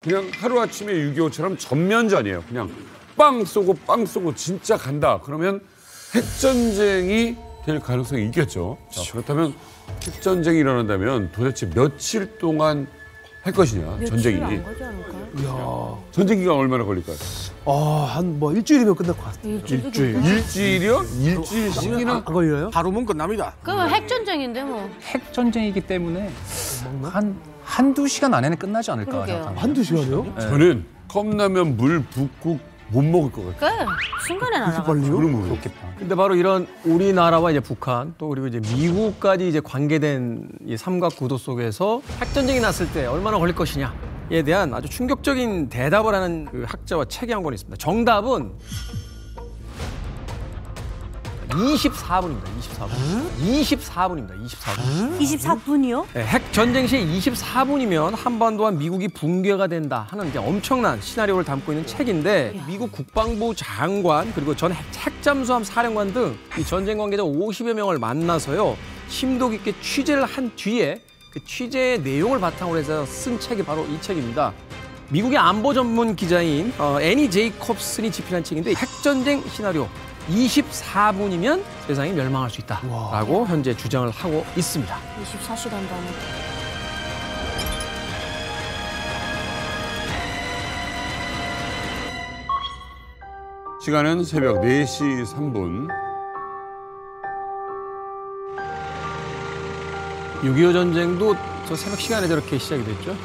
그냥 하루아침에 6.25처럼 전면전이에요. 그냥 빵 쏘고 진짜 간다. 그러면 핵전쟁이 될 가능성이 있겠죠. 자, 그렇다면 핵전쟁이 일어난다면 도대체 며칠 동안 할 것이냐, 전쟁이. 안 가지 않을까요? 전쟁 기간 얼마나 걸릴까요? 한 뭐 일주일이면 끝날 것 같아요. 일주일이요? 일주일씩이나? 안 걸려요? 하루면 끝납니다. 그러면 핵전쟁인데 뭐. 핵전쟁이기 때문에 한두 시간 안에는 끝나지 않을까 그러게요. 생각합니다. 한두 시간이요? 저는 컵라면 물 붓고 못 먹을 것 같아요. 그래, 순간에 날아가. 빨리요? 그렇겠다. 근데 바로 이런 우리나라와 이제 북한 또 그리고 이제 미국까지 이제 관계된 이 삼각 구도 속에서 핵전쟁이 났을 때 얼마나 걸릴 것이냐에 대한 아주 충격적인 대답을 하는 그 학자와 책이 한 권 있습니다. 정답은 24분입니다. 24분. 24분입니다. 24분. 24분이요? 네, 핵전쟁 시 24분이면 한반도와 미국이 붕괴가 된다 하는 이제 엄청난 시나리오를 담고 있는 책인데 미국 국방부 장관 그리고 전 핵잠수함 사령관 등 이 전쟁 관계자 50여 명을 만나서요 심도 깊게 취재를 한 뒤에 그 취재의 내용을 바탕으로 해서 쓴 책이 바로 이 책입니다. 미국의 안보 전문 기자인 애니 제이콥슨이 집필한 책인데 핵전쟁 시나리오 24분이면 세상이 멸망할 수 있다라고 현재 주장을 하고 있습니다. 24시간 단위. 시간은 새벽 4시 3분. 6.25 전쟁도 저 새벽 시간에 저렇게 시작이 됐죠.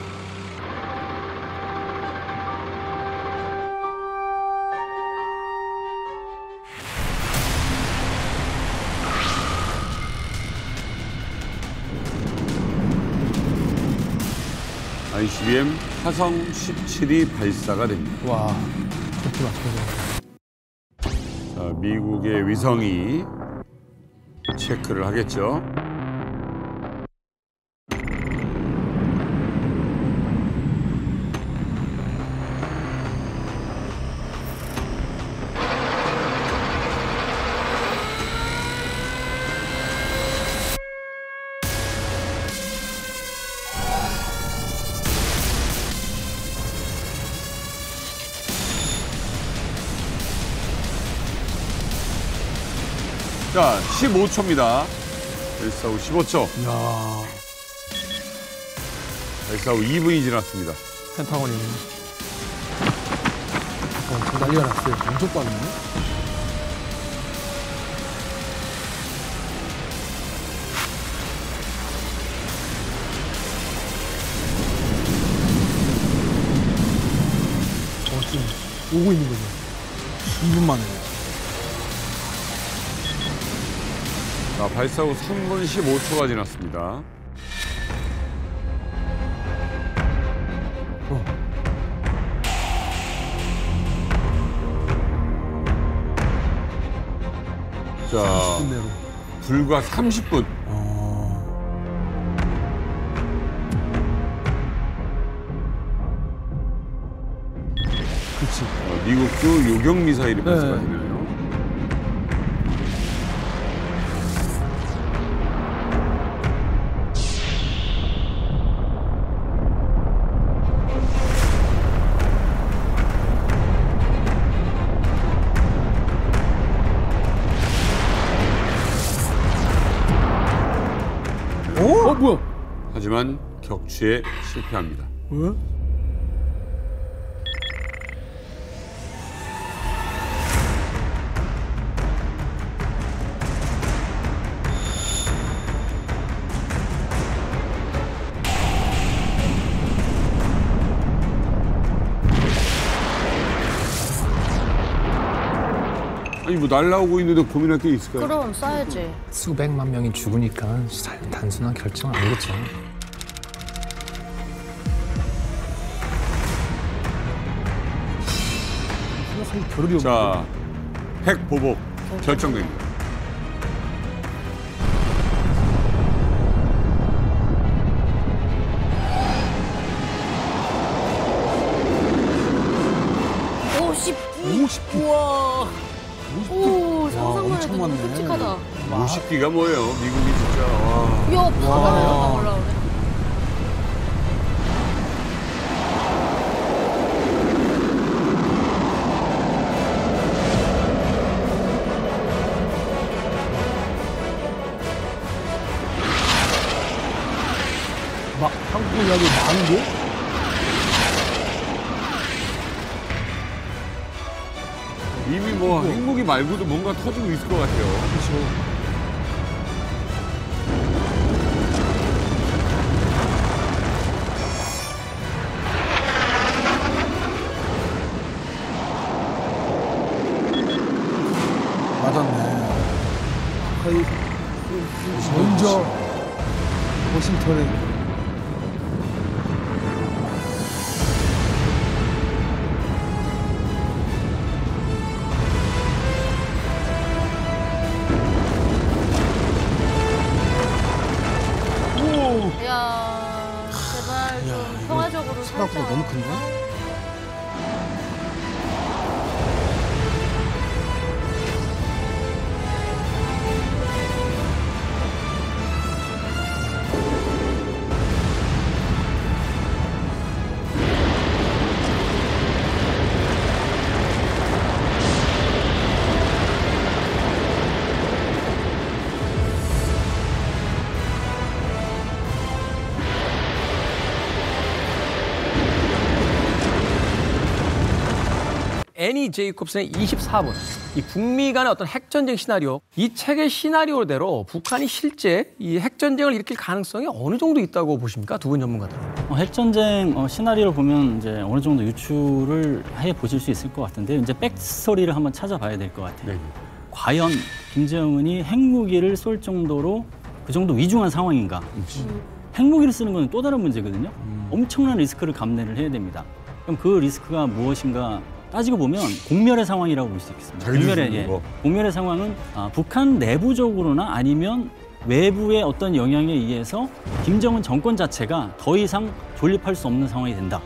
ICBM 화성 17이 발사가 됩니다. 와, 그렇게 맞춰서. 자, 미국의 위성이 체크를 하겠죠. 자, 15초입니다. 발사 후 15초. 이야. 발사 후 2분이 지났습니다. 펜타곤이 저 난리가 났어요. 엄청 빠르네. 지금 오고 있는 거죠. 2분 만에. 자, 발사 후 3분 15초가 지났습니다. 자, 불과 30분. 그렇지. 미국도 요격 미사일이 발사가 되네요. 뭐야? 하지만 격추에 실패합니다. 왜? 아니 뭐 날라오고 있는데 고민할 게 있을까요? 그럼 쏴야지. 수백만 명이 죽으니까 단순한 결정은 아니겠죠. 겨를이 없네. 자, 핵 보복 결정됩니다. 우와. 오, 상상만 해도 너무 끔찍하다. 50기가 뭐예요? 미국이 진짜. 와. 야, 바다에 올라오네. 이미 뭐 핵무기 말고도 뭔가 터지고 있을 것 같아요. 그렇죠. 맞았네. 거의 먼저 워싱턴에 야, 제발 좀 평화적으로 생각보다 살자. 너무 큰데? 애니 제이콥슨의 24분, 이 북미 간의 어떤 핵전쟁 시나리오, 이 책의 시나리오대로 북한이 실제 이 핵전쟁을 일으킬 가능성이 어느 정도 있다고 보십니까? 두 분 전문가들. 핵전쟁 시나리오를 보면 이제 어느 정도 유추를 해 보실 수 있을 것 같은데 이제 백스토리를 한번 찾아봐야 될 것 같아요. 네. 과연 김정은이 핵무기를 쏠 정도로 그 정도 위중한 상황인가? 핵무기를 쓰는 건 또 다른 문제거든요. 엄청난 리스크를 감내를 해야 됩니다. 그럼 그 리스크가 무엇인가? 따지고 보면 공멸의 상황이라고 볼 수 있겠습니다. 공멸의 상황은 북한 내부적으로나 아니면 외부의 어떤 영향에 의해서 김정은 정권 자체가 더 이상 존립할 수 없는 상황이 된다.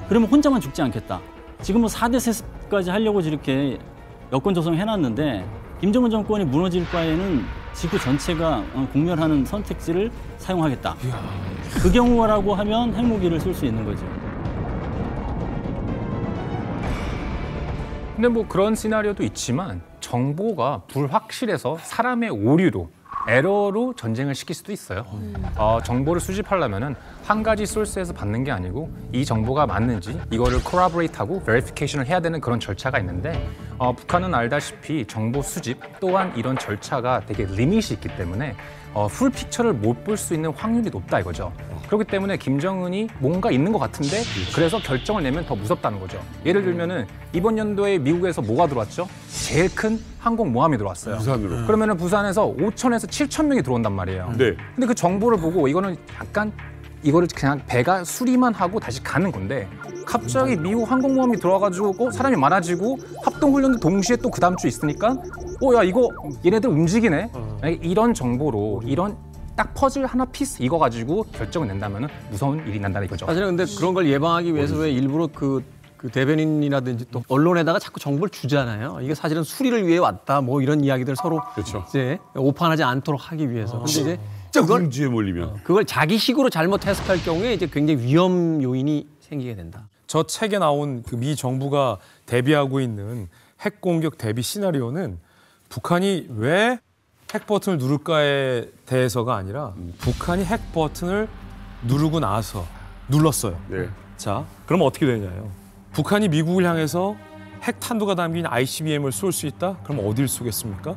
그러면 혼자만 죽지 않겠다. 지금 뭐 4대 세습까지 하려고 저렇게 여권 조성해놨는데 김정은 정권이 무너질 바에는 지구 전체가 공멸하는 선택지를 사용하겠다. 그 경우라고 하면 핵무기를 쏠 수 있는 거죠. 근데 뭐 그런 시나리오도 있지만 정보가 불확실해서 사람의 오류로 에러로 전쟁을 시킬 수도 있어요. 정보를 수집하려면은 한 가지 소스에서 받는 게 아니고 이 정보가 맞는지 이거를 corroborate하고 verification을 해야 되는 그런 절차가 있는데 북한은 알다시피 정보 수집 또한 이런 절차가 되게 리밋이 있기 때문에 풀 픽처를 못 볼 수 있는 확률이 높다 이거죠. 그렇기 때문에 김정은이 뭔가 있는 것 같은데 그래서 결정을 내면 더 무섭다는 거죠. 예를 들면은 이번 연도에 미국에서 뭐가 들어왔죠? 제일 큰 항공모함이 들어왔어요. 부산으로. 그러면은 부산에서 5천에서 7천 명이 들어온단 말이에요. 네. 근데 그 정보를 보고 이거는 약간 이거를 그냥 배가 수리만 하고 다시 가는 건데 갑자기 미국 항공모함이 들어와가지고 사람이 많아지고 합동훈련도 동시에 또 그 다음 주에 있으니까 야 이거 얘네들 움직이네. 이런 정보로 이런 딱 퍼즐 하나 피스 이거 가지고 결정을 낸다면 무서운 일이 난다는 이거죠. 사실은 근데 그런 걸 예방하기 위해서 왜 일부러 그 대변인이라든지 또 언론에다가 자꾸 정보를 주잖아요. 이게 사실은 수리를 위해 왔다 뭐 이런 이야기들 서로 그렇죠. 이제 오판하지 않도록 하기 위해서. 근데 이제 진짜 궁지에 몰리면. 그걸 자기식으로 잘못 해석할 경우에 이제 굉장히 위험 요인이 생기게 된다. 저 책에 나온 그 미 정부가 대비하고 있는 핵 공격 대비 시나리오는 북한이 왜 핵 버튼을 누를까에 대해서가 아니라 북한이 핵 버튼을 누르고 나서 눌렀어요. 네. 자, 그럼 어떻게 되냐요? 북한이 미국을 향해서 핵 탄두가 담긴 ICBM을 쏠 수 있다? 그럼 어디를 쏘겠습니까?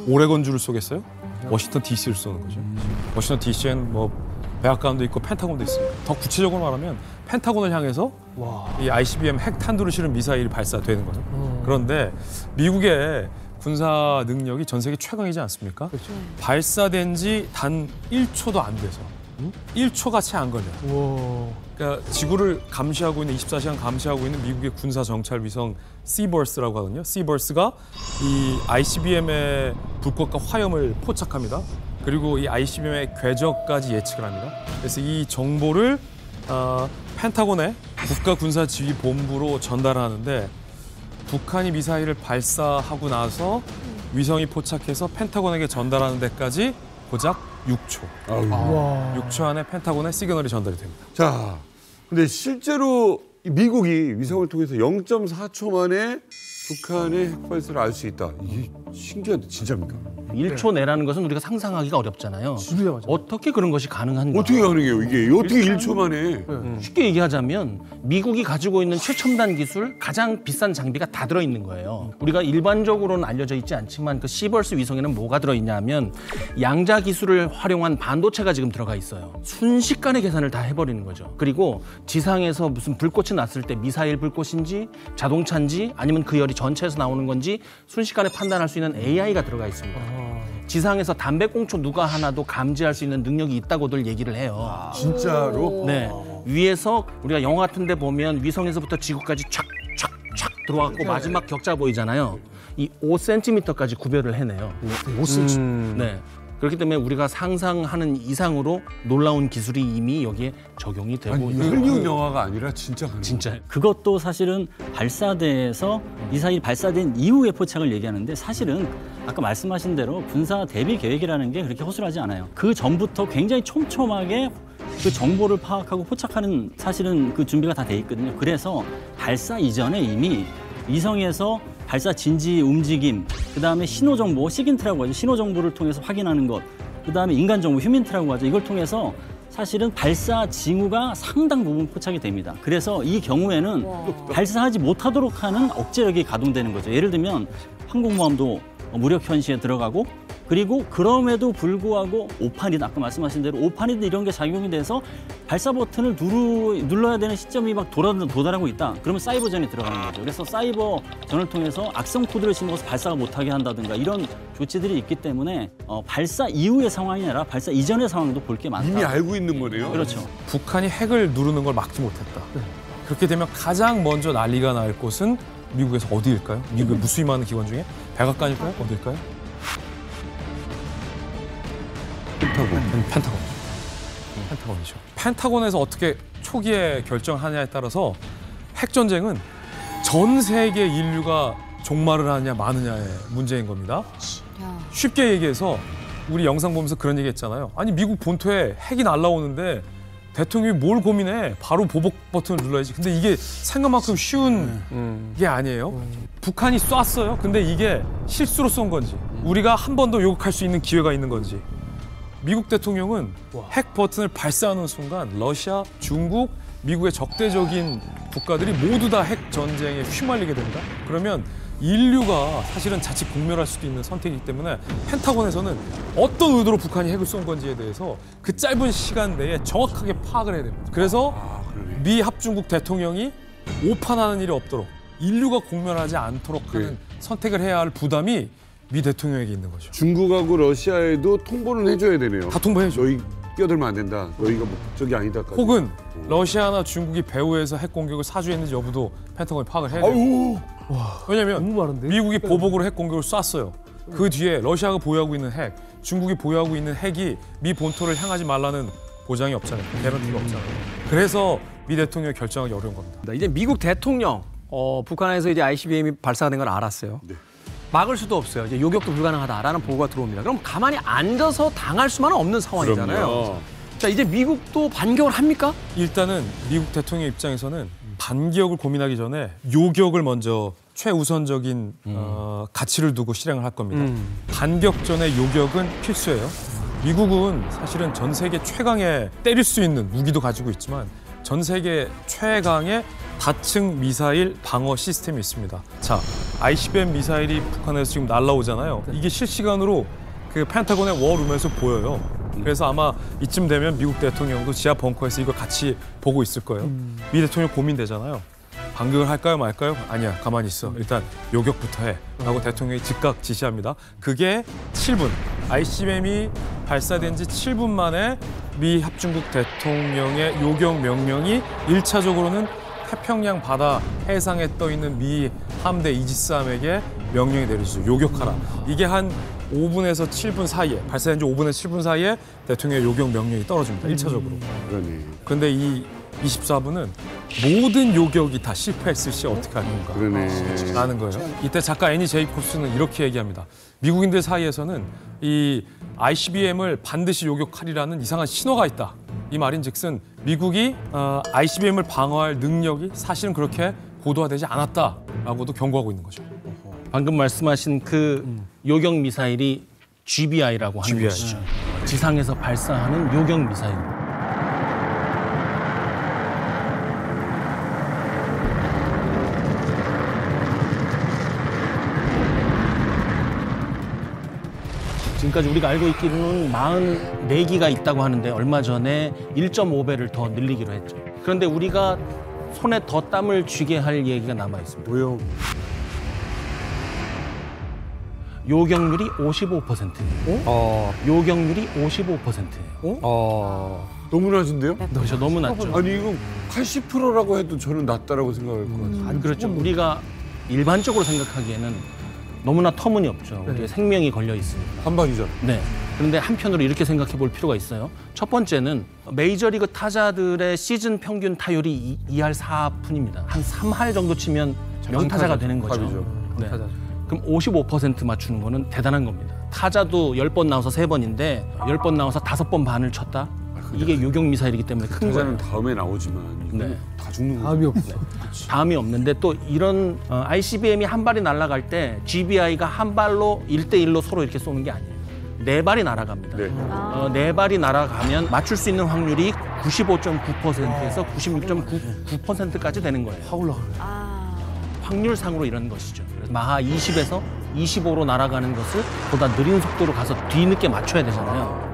오레곤주를 쏘겠어요? 워싱턴 DC를 쏘는 거죠. 워싱턴 DC엔 뭐 백악관도 있고 펜타곤도 있습니다. 더 구체적으로 말하면 펜타곤을 향해서 이 ICBM 핵 탄두를 실은 미사일이 발사되는 거죠. 그런데 미국의 군사 능력이 전 세계 최강이지 않습니까? 그렇죠. 발사된 지 단 1초도 안 돼서 1초가 채 안 걸려요. 그러니까 지구를 감시하고 있는 24시간 감시하고 있는 미국의 군사 정찰 위성 시버스라고 하거든요. 시버스가 이 ICBM의 불꽃과 화염을 포착합니다. 그리고 이 ICBM의 궤적까지 예측을 합니다. 그래서 이 정보를 펜타곤의 국가군사지휘본부로 전달하는데 북한이 미사일을 발사하고 나서 위성이 포착해서 펜타곤에게 전달하는 데까지 고작 6초. 6초 안에 펜타곤에 시그널이 전달이 됩니다. 자, 근데 실제로 미국이 위성을 통해서 0.4초 만에 북한의 핵발사를 알 수 있다. 이게 신기한데 진짜입니까? 1초 내라는 것은 우리가 상상하기가 어렵잖아요. 어떻게 그런 것이 가능한가? 어떻게 가능해요 이게? 어떻게 1초 만에? 쉽게 얘기하자면 미국이 가지고 있는 최첨단 기술, 가장 비싼 장비가 다 들어있는 거예요. 우리가 일반적으로는 알려져 있지 않지만 그 시벌스 위성에는 뭐가 들어있냐면 양자 기술을 활용한 반도체가 지금 들어가 있어요. 순식간에 계산을 다 해버리는 거죠. 그리고 지상에서 무슨 불꽃이 났을 때 미사일 불꽃인지 자동차인지 아니면 그 열이 전체에서 나오는 건지 순식간에 판단할 수 있는 AI가 들어가 있습니다. 지상에서 담배꽁초 누가 하나도 감지할 수 있는 능력이 있다고들 얘기를 해요. 진짜로? 네. 위에서 우리가 영화 같은 데 보면 위성에서부터 지구까지 촥촥촥 들어왔고 마지막 격자 보이잖아요. 이 5cm까지 구별을 해내요. 5cm. 네. 그렇기 때문에 우리가 상상하는 이상으로 놀라운 기술이 이미 여기에 적용이 되고 아니, 있는 헐리우드 영화가 아니라 진짜 가능. 진짜. 그것도 사실은 발사대에서 미사일 발사된 이후의 포착을 얘기하는데 사실은 아까 말씀하신 대로 군사 대비 계획이라는 게 그렇게 허술하지 않아요. 그 전부터 굉장히 촘촘하게 그 정보를 파악하고 포착하는 사실은 그 준비가 다 돼 있거든요. 그래서 발사 이전에 이미 위성에서 발사 진지 움직임, 그다음에 신호 정보, 시긴트라고 하죠. 신호 정보를 통해서 확인하는 것, 그다음에 인간 정보, 휴민트라고 하죠. 이걸 통해서 사실은 발사 징후가 상당 부분 포착이 됩니다. 그래서 이 경우에는 발사하지 못하도록 하는 억제력이 가동되는 거죠. 예를 들면 항공모함도 무력 현시에 들어가고, 그리고 그럼에도 불구하고 오판이다, 아까 말씀하신 대로 오판이다 이런 게 작용이 돼서 발사 버튼을 눌러야 되는 시점이 막 도달하고 있다. 그러면 사이버전이 들어가는 거죠. 그래서 사이버전을 통해서 악성 코드를 심어서 발사가 못하게 한다든가 이런 조치들이 있기 때문에 발사 이후의 상황이 아니라 발사 이전의 상황도 볼 게 많다. 이미 알고 있는 거네요. 그렇죠. 북한이 핵을 누르는 걸 막지 못했다. 그렇게 되면 가장 먼저 난리가 날 곳은 미국에서 어디일까요? 미국의 무수히 많은 기관 중에 백악관일까요? 어딜까요? 펜타곤이죠. 펜타곤에서 어떻게 초기에 결정하냐에 따라서 핵전쟁은 전 세계 인류가 종말을 하느냐 마느냐의 문제인 겁니다. 쉽게 얘기해서 우리 영상 보면서 그런 얘기 했잖아요. 아니 미국 본토에 핵이 날라오는데 대통령이 뭘 고민해? 바로 보복 버튼을 눌러야지. 근데 이게 생각만큼 쉬운 게 아니에요. 북한이 쐈어요. 근데 이게 실수로 쏜 건지 우리가 한 번 더 요격할 수 있는 기회가 있는 건지 미국 대통령은 핵 버튼을 발사하는 순간 러시아, 중국, 미국의 적대적인 국가들이 모두 다 핵 전쟁에 휘말리게 된다? 그러면 인류가 사실은 자칫 공멸할 수도 있는 선택이기 때문에 펜타곤에서는 어떤 의도로 북한이 핵을 쏜 건지에 대해서 그 짧은 시간 내에 정확하게 파악을 해야 됩니다. 그래서 미 합중국 대통령이 오판하는 일이 없도록 인류가 공멸하지 않도록 하는 선택을 해야 할 부담이 미 대통령에게 있는 거죠. 중국하고 러시아에도 통보는 해줘야 되네요. 다 통보해줘. 너희 끼어들면 안 된다. 너희가 목적이 아니다까지. 혹은 러시아나 중국이 배후에서 핵 공격을 사주했는지 여부도 펜타곤이 파악을 해야 돼요. 아유. 왜냐하면 미국이 보복으로 핵 공격을 쐈어요. 그 뒤에 러시아가 보유하고 있는 핵, 중국이 보유하고 있는 핵이 미 본토를 향하지 말라는 보장이 없잖아요. 개런티가 없잖아요. 그래서 미 대통령이 결정하기 어려운 겁니다. 이제 미국 대통령 북한에서 이제 ICBM이 발사된 걸 알았어요. 네. 막을 수도 없어요. 이제 요격도 불가능하다라는 보고가 들어옵니다. 그럼 가만히 앉아서 당할 수만은 없는 상황이잖아요. 그럼요. 자, 이제 미국도 반격을 합니까? 일단은 미국 대통령 입장에서는 반격을 고민하기 전에 요격을 먼저 최우선적인 가치를 두고 실행을 할 겁니다. 반격 전에 요격은 필수예요. 미국은 사실은 전 세계 최강의 때릴 수 있는 무기도 가지고 있지만 전 세계 최강의 다층 미사일 방어 시스템이 있습니다. 자, ICBM 미사일이 북한에서 지금 날라오잖아요. 이게 실시간으로 그 펜타곤의 워룸에서 보여요. 그래서 아마 이쯤 되면 미국 대통령도 지하 벙커에서 이거 같이 보고 있을 거예요. 미 대통령 고민되잖아요. 반격을 할까요 말까요? 아니야, 가만히 있어. 일단 요격부터 해. 라고 대통령이 즉각 지시합니다. 그게 7분. ICBM이 발사된 지 7분 만에 미 합중국 대통령의 요격 명령이 1차적으로는 태평양 바다 해상에 떠 있는 미 함대 이지스함에게 명령이 내려지죠. 요격하라. 이게 한 5분에서 7분 사이에, 발사된 지 5분에서 7분 사이에 대통령의 요격 명령이 떨어집니다. 1차적으로. 그러네. 그런데 이 24분은 모든 요격이 다 실패했을 시 어떻게 할 건가 그러네. 라는 거예요. 이때 작가 애니 제이콥스는 이렇게 얘기합니다. 미국인들 사이에서는 이 ICBM을 반드시 요격하리라는 이상한 신호가 있다. 이 말인즉슨 미국이 ICBM을 방어할 능력이 사실은 그렇게 고도화되지 않았다라고도 경고하고 있는 거죠. 방금 말씀하신 그 요격 미사일이 GBI라고 하는 것이죠. 지상에서 발사하는 요격 미사일. 지금까지 우리가 알고 있기로는 44기가 있다고 하는데 얼마 전에 1.5배를 더 늘리기로 했죠. 그런데 우리가 손에 더 땀을 쥐게 할 얘기가 남아 있습니다. 뭐요? 요격률이 55%예요. 요격률이 55%예요. 너무 낮은데요? 그렇죠. 너무 낮죠. 아니 이거 80%라고 해도 저는 낮다라고 생각할 것 같아요. 그렇죠. 우리가 일반적으로 생각하기에는 너무나 터무니없죠. 우리의 생명이 걸려 있으니까. 한 방이잖아. 네. 그런데 한편으로 이렇게 생각해 볼 필요가 있어요. 첫 번째는 메이저리그 타자들의 시즌 평균 타율이 2할 4푼입니다. 한 3할 정도 치면 명타자가 되는 거죠. 탑이죠. 네. 그럼 55% 맞추는 거는 대단한 겁니다. 타자도 10번 나와서 3번인데 10번 나와서 5번 반을 쳤다? 이게 요격 미사일이기 때문에 큰 거예요. 타자는 다음에 나오지만 이건 네. 다 죽는 거죠. 답이 없어. 다음이 없는데 또 이런 ICBM이 한 발이 날아갈 때 GBI가 한 발로 1대1로 서로 이렇게 쏘는 게 아니에요. 4발이 날아갑니다. 네. 4발이 날아가면 맞출 수 있는 확률이 95.9%에서 96.9%까지 되는 거예요. 확률상으로 이런 것이죠. 그래서 마하 20에서 25로 날아가는 것을 보다 느린 속도로 가서 뒤늦게 맞춰야 되잖아요.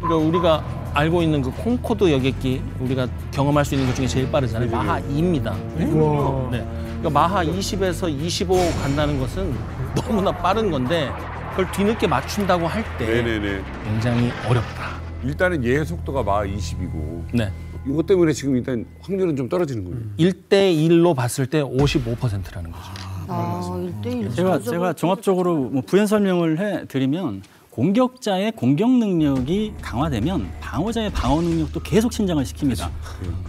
그러니까 우리가 알고 있는 그 콩코드 여객기 우리가 경험할 수 있는 것 중에 제일 빠르잖아요. 마하 2입니다. 네. 그러니까 마하 20에서 25 간다는 것은 너무나 빠른 건데 그걸 뒤늦게 맞춘다고 할 때 네네네. 굉장히 어렵다. 일단은 얘 속도가 마하 20이고 네. 이것 때문에 지금 일단 확률은 좀 떨어지는 거예요. 1대1로 봤을 때 55%라는 거죠. 1대1. 제가 종합적으로 뭐 부연 설명을 해드리면 공격자의 공격 능력이 강화되면 방어자의 방어 능력도 계속 신장을 시킵니다.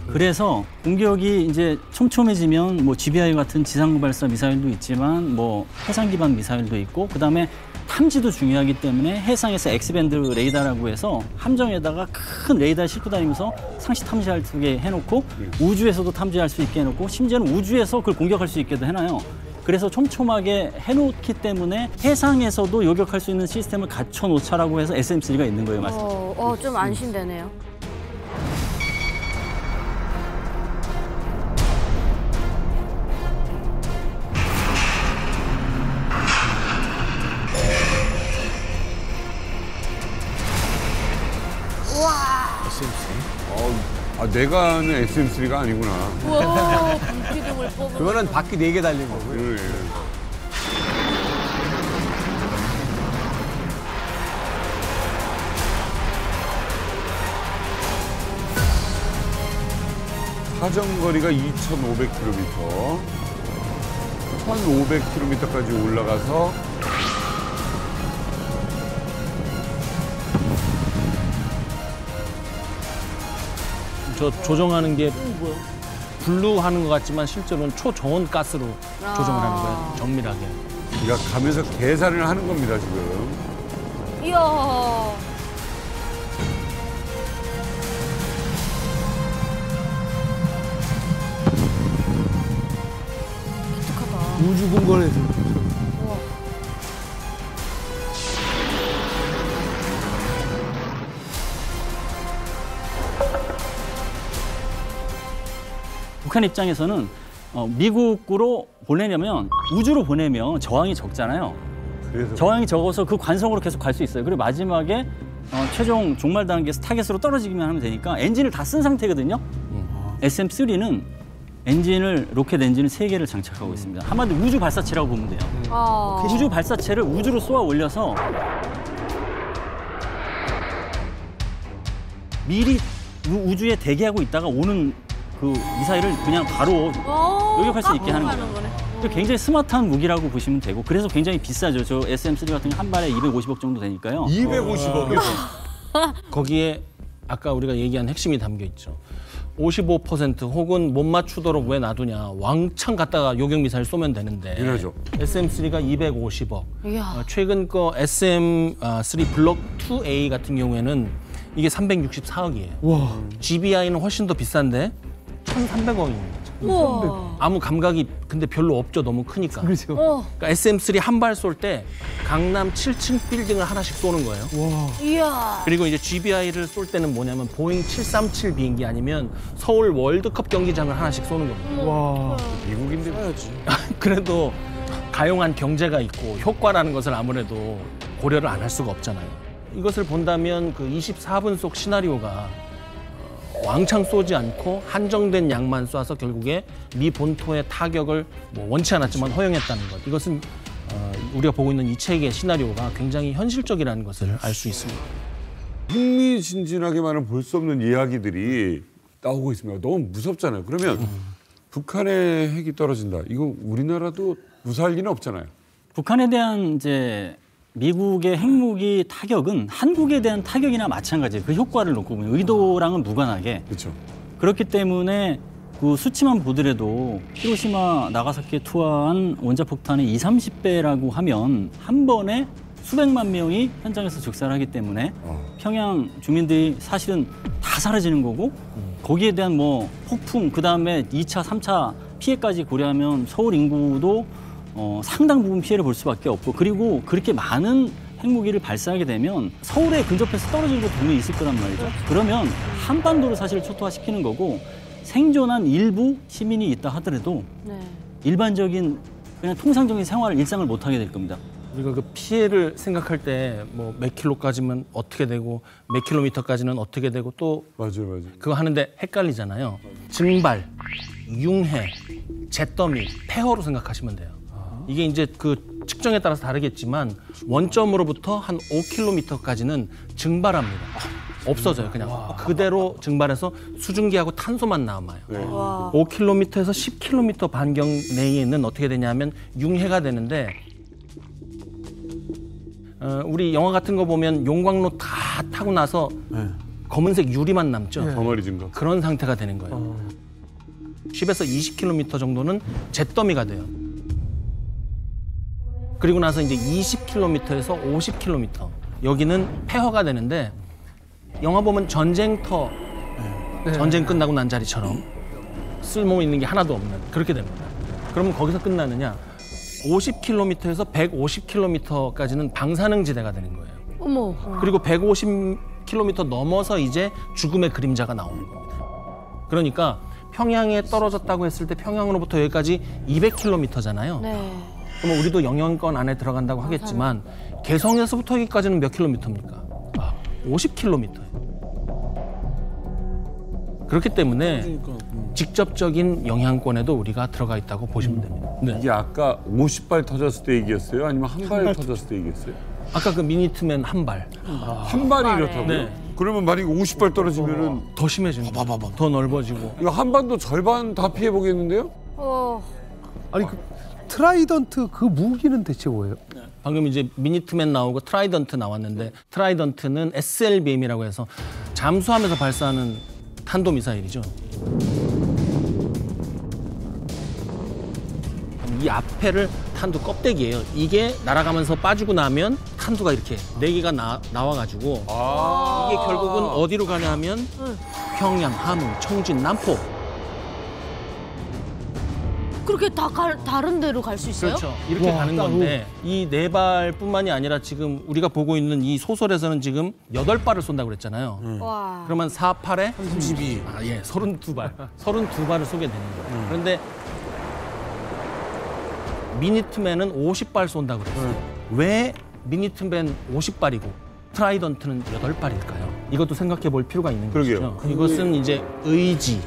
그래서 공격이 이제 촘촘해지면 뭐 GBI 같은 지상 발사 미사일도 있지만 뭐 해상 기반 미사일도 있고 그다음에 탐지도 중요하기 때문에 해상에서 X밴드 레이더라고 해서 함정에다가 큰 레이더 싣고 다니면서 상시 탐지할 수 있게 해놓고 우주에서도 탐지할 수 있게 해놓고 심지어는 우주에서 그걸 공격할 수 있게도 해놔요. 그래서 촘촘하게 해놓기 때문에 해상에서도 요격할 수 있는 시스템을 갖춰놓자라고 해서 SM3가 있는 거예요. 말씀. 좀 안심되네요. 내가 아는 SM3가 아니구나. 우와, 불기둥을 뽑은. 그거는 바퀴 4개 달린 거고요. 예. 사정거리가 2,500km, 1,500km까지 올라가서 저 조정하는 게 블루 하는 것 같지만 실제로는 초저온 가스로 조정을 하는 거예요. 정밀하게. 우리가 가면서 계산을 하는 겁니다, 지금. 이야. 기특하다. 우주 공간에서. 북한 입장에서는 미국으로 보내려면 우주로 보내면 저항이 적잖아요. 그래서 저항이 적어서 그 관성으로 계속 갈 수 있어요. 그리고 마지막에 최종 종말 단계에서 타겟으로 떨어지기만 하면 되니까 엔진을 다 쓴 상태거든요. SM3는 로켓 엔진을 3개를 장착하고 있습니다. 한마디로 우주 발사체라고 보면 돼요. 우주 발사체를 우주로 쏘아 올려서 미리 우주에 대기하고 있다가 오는 그 미사일을 그냥 바로 요격할 수 있게 하는 거예요. 굉장히 스마트한 무기라고 보시면 되고 그래서 굉장히 비싸죠. 저 SM3 같은 게 한 발에 250억 정도 되니까요. 250억이요? 거기에 아까 우리가 얘기한 핵심이 담겨 있죠. 55% 혹은 못 맞추도록 왜 놔두냐. 왕창 갖다가 요격 미사일 쏘면 되는데. 당연하죠. SM3가 250억. 이야. 최근 거 SM3 블록 2A 같은 경우에는 이게 364억이에요. GBI는 훨씬 더 비싼데 1,300억입니다. 우와. 아무 감각이 근데 별로 없죠. 너무 크니까. 그렇죠. 그러니까 SM3 한 발 쏠 때 강남 7층 빌딩을 하나씩 쏘는 거예요. 이야. 그리고 이제 GBI를 쏠 때는 뭐냐면 보잉 737 비행기 아니면 서울 월드컵 경기장을 하나씩 쏘는 겁니다. 와. 미국인데 그래도 가용한 경제가 있고 효과라는 것을 아무래도 고려를 안 할 수가 없잖아요. 이것을 본다면 그 24분 속 시나리오가 왕창 쏘지 않고 한정된 양만 쏴서 결국에 미 본토의 타격을 뭐 원치 않았지만 허용했다는 것. 이것은 우리가 보고 있는 이 책의 시나리오가 굉장히 현실적이라는 것을 알 수 있습니다. 흥미진진하게만은 볼 수 없는 이야기들이 나오고 있습니다. 너무 무섭잖아요. 그러면 북한의 핵이 떨어진다. 이거 우리나라도 무사할 리는 없잖아요. 북한에 대한 이제 미국의 핵무기 타격은 한국에 대한 타격이나 마찬가지예요. 그 효과를 놓고 보면 의도랑은 무관하게. 그렇죠. 그렇기 때문에 그 수치만 보더라도 히로시마, 나가사키에 투하한 원자폭탄의 20-30배라고 하면 한 번에 수백만 명이 현장에서 즉사하기 때문에 평양 주민들이 사실은 다 사라지는 거고 거기에 대한 뭐 폭풍, 그다음에 2차, 3차 피해까지 고려하면 서울 인구도 상당 부분 피해를 볼 수밖에 없고, 그리고 그렇게 많은 핵무기를 발사하게 되면 서울에 근접해서 떨어지는 것도 분명히 있을 거란 말이죠. 그러면 한반도를 사실 초토화시키는 거고, 생존한 일부 시민이 있다 하더라도 네. 일반적인 그냥 통상적인 생활, 일상을 못하게 될 겁니다. 우리가 그 피해를 생각할 때 뭐 몇 킬로까지면 어떻게 되고 몇 킬로미터까지는 어떻게 되고 또 맞아요. 그거 하는데 헷갈리잖아요. 증발, 융해, 잿더미, 폐허로 생각하시면 돼요. 이게 이제 그 측정에 따라서 다르겠지만 원점으로부터 한 5km까지는 증발합니다. 없어져요. 그냥 그대로 증발해서 수증기하고 탄소만 남아요. 와. 5km에서 10km 반경 내에는 어떻게 되냐면 융해가 되는데, 우리 영화 같은 거 보면 용광로 다 타고 나서 검은색 유리만 남죠. 덩어리 증거. 그런 상태가 되는 거예요. 10에서 20km 정도는 잿더미가 돼요. 그리고 나서 이제 20km에서 50km 여기는 폐허가 되는데, 영화 보면 전쟁터, 전쟁 끝나고 난 자리처럼 쓸모 있는 게 하나도 없는 그렇게 됩니다. 그러면 거기서 끝나느냐? 50km에서 150km까지는 방사능지대가 되는 거예요. 어머. 그리고 150km 넘어서 이제 죽음의 그림자가 나오는 겁니다. 그러니까 평양에 떨어졌다고 했을 때 평양으로부터 여기까지 200km잖아요. 네. 그러면 우리도 영향권 안에 들어간다고 하겠지만 개성에서부터 여기까지는 몇 킬로미터입니까? 50km예요. 그렇기 때문에 직접적인 영향권에도 우리가 들어가 있다고 보시면 됩니다. 네. 이게 아까 50발 터졌을 때 얘기였어요? 아니면 한 발 터졌을 때 얘기했어요? 아까 그 미니트맨 한 발. 한 발이 이렇다고요? 네. 그러면 만약에 50발 떨어지면은 더 심해지는 거예요. 더 넓어지고. 이거 한반도 절반 다 피해 보겠는데요? 아니 그 트라이던트 그 무기는 대체 뭐예요? 방금 이제 미니트맨 나오고 트라이던트 나왔는데, 트라이던트는 SLBM이라고 해서 잠수하면서 발사하는 탄도미사일이죠. 이 앞에를 탄두 껍데기예요. 이게 날아가면서 빠지고 나면 탄두가 이렇게 4개가 나와가지고 이게 결국은 어디로 가냐면 평양, 함흥, 청진, 남포. 그렇게 다른 데로 갈 수 있어요? 그렇죠. 이렇게 가는 건데, 이 4발뿐만이 아니라 지금 우리가 보고 있는 이 소설에서는 지금 8발을 쏜다고 그랬잖아요. 와. 그러면 4, 8에 32. 32발. 32발을 쏘게 되는 거예요. 그런데 미니트맨은 50발 쏜다고 그랬어요. 왜 미니트맨 50발이고 트라이던트는 8발일까요? 이것도 생각해 볼 필요가 있는 그러게요. 거죠. 이것은 이제 의지,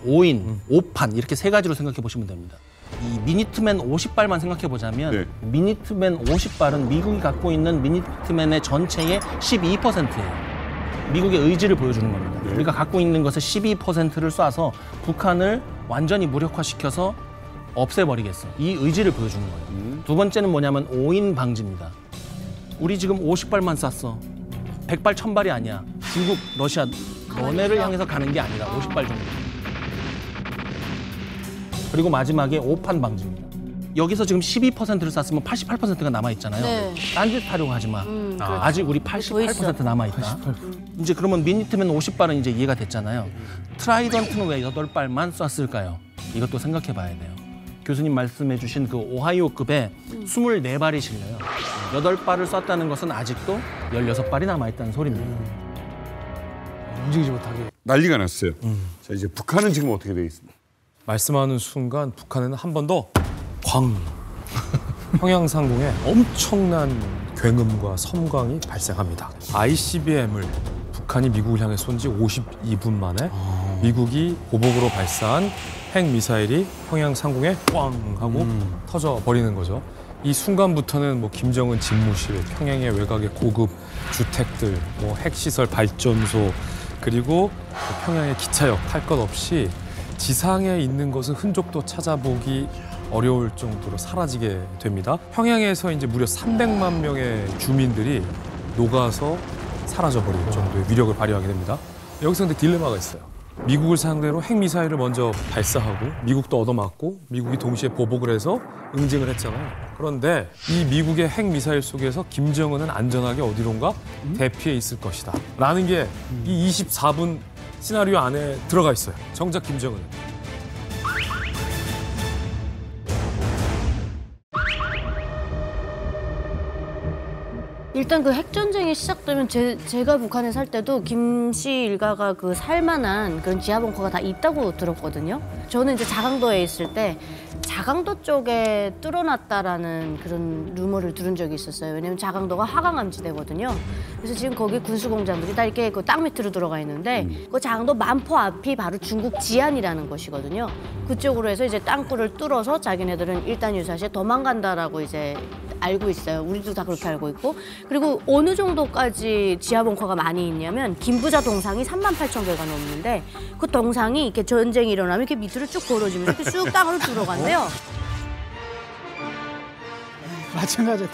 5인, 5판 이렇게 3가지로 생각해 보시면 됩니다. 이 미니트맨 50발만 생각해 보자면 네. 미니트맨 50발은 미국이 갖고 있는 미니트맨의 전체의 12%예요. 미국의 의지를 보여주는 겁니다. 네. 우리가 갖고 있는 것의 12%를 쏴서 북한을 완전히 무력화시켜서 없애버리겠어. 이 의지를 보여주는 거예요. 두 번째는 뭐냐면 5인 방지입니다. 우리 지금 50발만 쐈어. 100발, 1000발이 아니야. 중국, 러시아 너네를 향해서 가는 게 아니라 50발 정도. 그리고 마지막에 5판 방지입니다. 여기서 지금 12%를 쐈으면 88%가 남아 있잖아요. 네. 딴짓 하려고 하지 마. 그렇죠. 아직 우리 더 88% 남아 있다. 이제 그러면 미니트면 50발은 이제 이해가 됐잖아요. 트라이던트는 왜 8발만 쐈을까요? 이것도 생각해 봐야 돼요. 교수님 말씀해 주신 그 오하이오급에 24발이 실려요. 8발을 쐈다는 것은 아직도 16발이 남아 있다는 소리입니다. 움직이지 못하게. 난리가 났어요. 자, 이제 북한은 지금 어떻게 돼 있습니까? 말씀하는 순간 북한에는 한 번 더 광. 평양 상공에 엄청난 굉음과 섬광이 발생합니다. ICBM을 북한이 미국을 향해 쏜 지 52분 만에 미국이 보복으로 발사한 핵미사일이 평양 상공에 꽝 하고 터져 버리는 거죠. 이 순간부터는 뭐 김정은 집무실, 평양의 외곽의 고급 주택들, 뭐 핵시설 발전소, 그리고 평양의 기차역 탈 것 없이 지상에 있는 것은 흔적도 찾아보기 어려울 정도로 사라지게 됩니다. 평양에서 이제 무려 300만 명의 주민들이 녹아서 사라져버릴 정도의 위력을 발휘하게 됩니다. 여기서 근데 딜레마가 있어요. 미국을 상대로 핵미사일을 먼저 발사하고 미국도 얻어맞고 미국이 동시에 보복을 해서 응징을 했잖아요. 그런데 이 미국의 핵미사일 속에서 김정은은 안전하게 어디론가 대피해 있을 것이다 라는 게 이 24분 시나리오 안에 들어가 있어요. 정작 김정은은. 일단 그 핵전쟁이 시작되면 제가 북한에 살 때도 김 씨 일가가 그 살만한 그런 지하 벙커가 다 있다고 들었거든요. 저는 이제 자강도에 있을 때 자강도 쪽에 뚫어놨다라는 그런 루머를 들은 적이 있었어요. 왜냐면 자강도가 화강암지대거든요. 그래서 지금 거기 군수공장들이 다 이렇게 그 땅 밑으로 들어가 있는데 그 자강도 만포 앞이 바로 중국 지안이라는 것이거든요. 그쪽으로 해서 이제 땅굴을 뚫어서 자기네들은 일단 유사시에 도망간다라고 이제 알고 있어요. 우리도 다 그렇게 알고 있고. 그리고 어느 정도까지 지하 벙커가 많이 있냐면 김부자 동상이 38,000개가 넘는데 그 동상이 이렇게 전쟁이 일어나면 이렇게 밑으로 쭉 벌어지면서 이렇게 쑥 땅으로 들어간대요. 마찬가지야.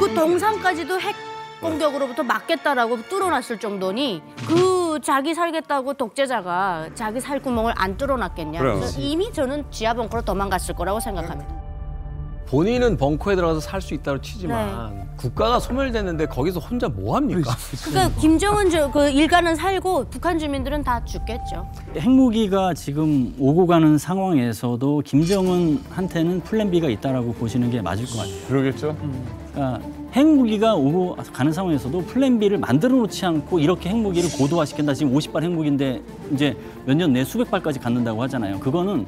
그 동상까지도 핵 공격으로부터 막겠다라고 뚫어놨을 정도니 그 자기 살겠다고 독재자가 자기 살 구멍을 안 뚫어놨겠냐. 그래서 이미 저는 지하 벙커로 도망갔을 거라고 생각합니다. 본인은 벙커에 들어가서 살 수 있다고 치지만 국가가 소멸됐는데 거기서 혼자 뭐 합니까? 그러니까 김정은 그 일가는 살고 북한 주민들은 다 죽겠죠. 핵무기가 지금 오고 가는 상황에서도 김정은한테는 플랜 B가 있다라고 보시는 게 맞을 것 같아요. 그러겠죠. 그러니까 핵무기가 오고 가는 상황에서도 플랜 B를 만들어 놓지 않고 이렇게 핵무기를 고도화시킨다. 지금 50발 핵무기인데 이제 몇 년 내 수백 발까지 갖는다고 하잖아요. 그거는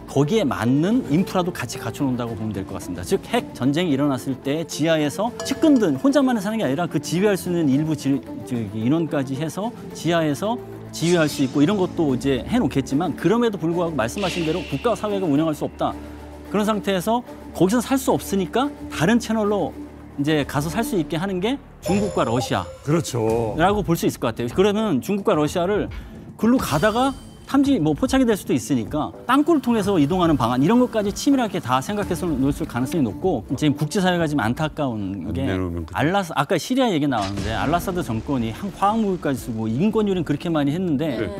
거기에 맞는 인프라도 같이 갖춰놓는다고 보면 될 것 같습니다. 즉 핵 전쟁이 일어났을 때 지하에서 측근들 혼자만 사는 게 아니라 그 지휘할 수 있는 일부 인원까지 해서 지하에서 지휘할 수 있고 이런 것도 이제 해놓겠지만 그럼에도 불구하고 말씀하신 대로 국가 사회가 운영할 수 없다. 그런 상태에서 거기서 살 수 없으니까 다른 채널로 이제 가서 살 수 있게 하는 게 중국과 러시아. 그렇죠. 라고 볼 수 있을 것 같아요. 그러면 중국과 러시아를 글로 가다가 탐지 포착이 될 수도 있으니까 땅굴을 통해서 이동하는 방안 이런 것까지 치밀하게 다 생각해서 놓을 가능성이 높고 지금 국제사회가 지금 안타까운 게 아까 시리아 얘기 나왔는데 알라사드 정권이 화학무기까지 쓰고 인권유린 그렇게 많이 했는데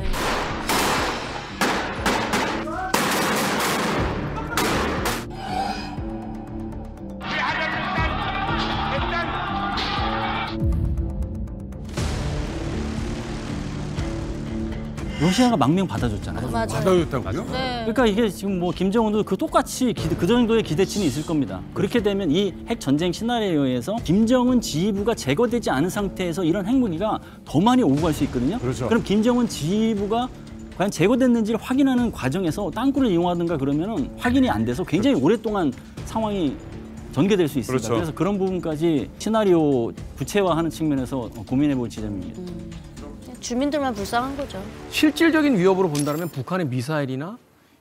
러시아가 망명 받아줬잖아요. 맞아요. 받아줬다고요? 네. 그러니까 이게 지금 뭐 김정은도 그 똑같이 그 정도의 기대치는 있을 겁니다. 그렇게 되면 이 핵 전쟁 시나리오에서 김정은 지휘부가 제거되지 않은 상태에서 이런 핵무기가 더 많이 오고 갈 수 있거든요. 그렇죠. 그럼 김정은 지휘부가 과연 제거됐는지를 확인하는 과정에서 땅굴을 이용하든가 그러면은 확인이 안 돼서 굉장히 오랫동안 상황이 전개될 수 있습니다. 그렇죠. 그래서 그런 부분까지 시나리오 구체화하는 측면에서 고민해 볼 지점입니다. 주민들만 불쌍한 거죠. 실질적인 위협으로 본다면 북한의 미사일이나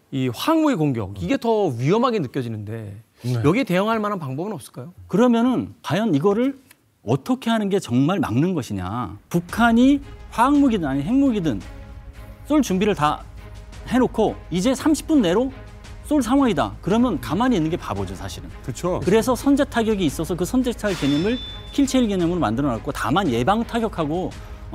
이 화학무기 공격 이게 더 위험하게 느껴지는데 여기에 대응할 만한 방법은 없을까요? 그러면은 과연 이거를 어떻게 하는 게 정말 막는 것이냐. 북한이 화학무기든 아니 핵무기든 쏠 준비를 다 해놓고 이제 30분 내로 쏠 상황이다. 그러면 가만히 있는 게 바보죠, 사실은. 그렇죠. 그래서 선제 타격이 있어서 그 선제 타격 개념을 킬체일 개념으로 만들어놨고 다만 예방 타격하고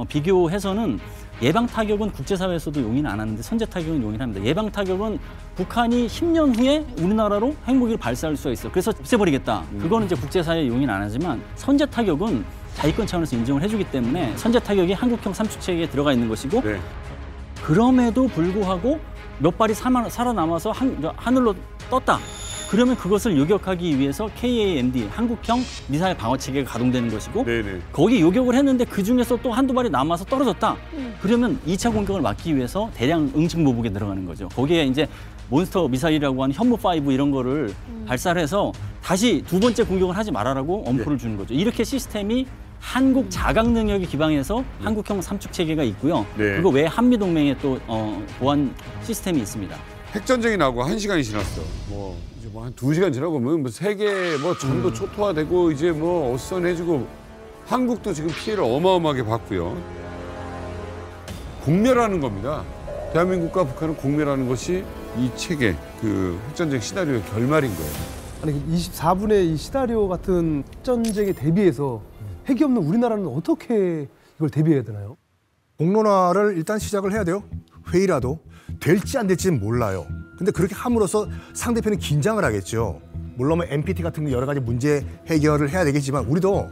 비교해서는 예방 타격은 국제사회에서도 용인 안 하는데 선제 타격은 용인합니다. 예방 타격은 북한이 10년 후에 우리나라로 핵무기를 발사할 수가 있어요. 그래서 없애버리겠다. 그거는 이제 국제사회에 용인 안 하지만 선제 타격은 자위권 차원에서 인정을 해주기 때문에 선제 타격이 한국형 삼축체계에 들어가 있는 것이고 네. 그럼에도 불구하고 몇 발이 살아남아서 하늘로 떴다. 그러면 그것을 요격하기 위해서 KAMD, 한국형 미사일 방어 체계가 가동되는 것이고 네네. 거기 요격을 했는데 그중에서 또 한두 발이 남아서 떨어졌다. 그러면 2차 공격을 막기 위해서 대량 응징 보복에 들어가는 거죠. 거기에 이제 몬스터 미사일이라고 하는 현무5 이런 거를 발사를 해서 다시 두 번째 공격을 하지 말아라고 엄포를 주는 거죠. 이렇게 시스템이 한국 자각 능력에 기반해서 한국형 삼축 체계가 있고요. 네. 그거 외에 한미 동맹에 또 보안 시스템이 있습니다. 핵전쟁이 나고 1시간이 지났어. 뭐 이제 뭐 한 2시간 지나고 뭐 세계 뭐 전도 초토화되고 이제 뭐 어선해지고 한국도 지금 피해를 어마어마하게 봤고요. 공멸하는 겁니다. 대한민국과 북한은 공멸하는 것이 이 체계 그 핵전쟁 시나리오의 결말인 거예요. 아니 24분의 이 시나리오 같은 전쟁에 대비해서 핵이 없는 우리나라는 어떻게 이걸 대비해야 되나요? 공론화를 일단 시작을 해야 돼요. 회의라도 될지 안 될지는 몰라요. 근데 그렇게 함으로써 상대편이 긴장을 하겠죠. 물론 뭐 NPT 같은 여러 가지 문제 해결을 해야 되겠지만 우리도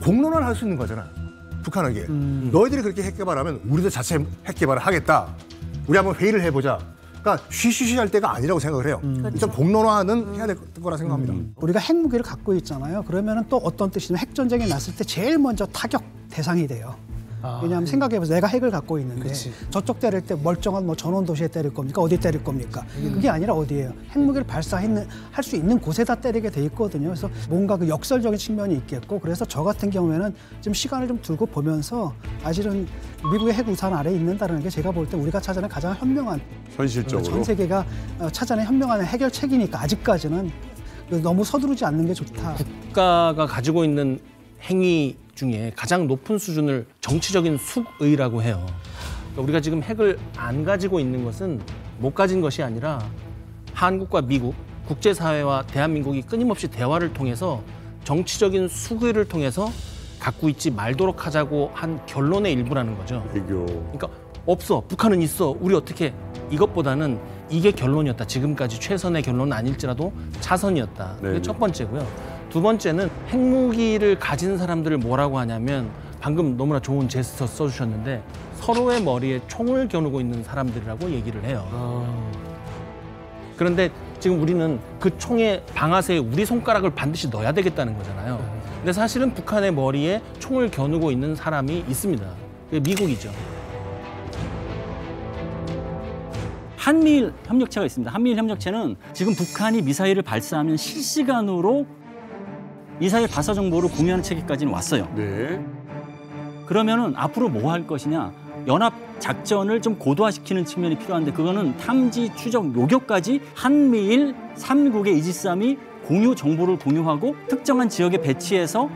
공론화를 할 수 있는 거잖아. 북한에게. 너희들이 그렇게 핵 개발하면 우리도 자체 핵 개발을 하겠다. 우리 한번 회의를 해보자. 그러니까 쉬쉬쉬 할 때가 아니라고 생각을 해요. 일단 공론화는 해야 될 거라 생각합니다. 우리가 핵무기를 갖고 있잖아요. 그러면 또 어떤 뜻이냐면 핵전쟁이 났을 때 제일 먼저 타격 대상이 돼요. 왜냐하면 생각해보세요. 내가 핵을 갖고 있는데 그치. 저쪽 때릴 때 멀쩡한 뭐 전원 도시에 때릴 겁니까? 어디 때릴 겁니까? 그게 아니라 어디예요? 핵무기를 할 수 있는 곳에다 때리게 돼 있거든요. 그래서 뭔가 그 역설적인 측면이 있겠고 그래서 저 같은 경우에는 좀 시간을 좀 두고 보면서 사실은 미국의 핵 우산 아래에 있는다는 게 제가 볼 때 우리가 찾아낸 가장 현명한 현실적으로 전 세계가 찾아낸 현명한 해결책이니까 아직까지는 너무 서두르지 않는 게 좋다. 국가가 가지고 있는 행위 중에 가장 높은 수준을 정치적인 숙의라고 해요. 그러니까 우리가 지금 핵을 안 가지고 있는 것은 못 가진 것이 아니라 한국과 미국, 국제사회와 대한민국이 끊임없이 대화를 통해서 정치적인 숙의를 통해서 갖고 있지 말도록 하자고 한 결론의 일부라는 거죠. 애교. 그러니까 없어, 북한은 있어, 우리 어떻게, 이것보다는 이게 결론이었다. 지금까지 최선의 결론은 아닐지라도 차선이었다. 네. 그게 첫 번째고요. 두 번째는 핵무기를 가진 사람들을 뭐라고 하냐면 방금 너무나 좋은 제스처 써주셨는데 서로의 머리에 총을 겨누고 있는 사람들이라고 얘기를 해요. 그런데 지금 우리는 그 총의 방아쇠에 우리 손가락을 반드시 넣어야 되겠다는 거잖아요. 근데 사실은 북한의 머리에 총을 겨누고 있는 사람이 있습니다. 그게 미국이죠. 한미일 협력체가 있습니다. 한미일 협력체는 지금 북한이 미사일을 발사하면 실시간으로 미사일 발사 정보를 공유하는 체계까지는 왔어요. 네. 그러면은 앞으로 뭐 할 것이냐? 연합 작전을 좀 고도화시키는 측면이 필요한데 그거는 탐지, 추적, 요격까지 한미일 3국의 이지스함이 공유 정보를 공유하고 특정한 지역에 배치해서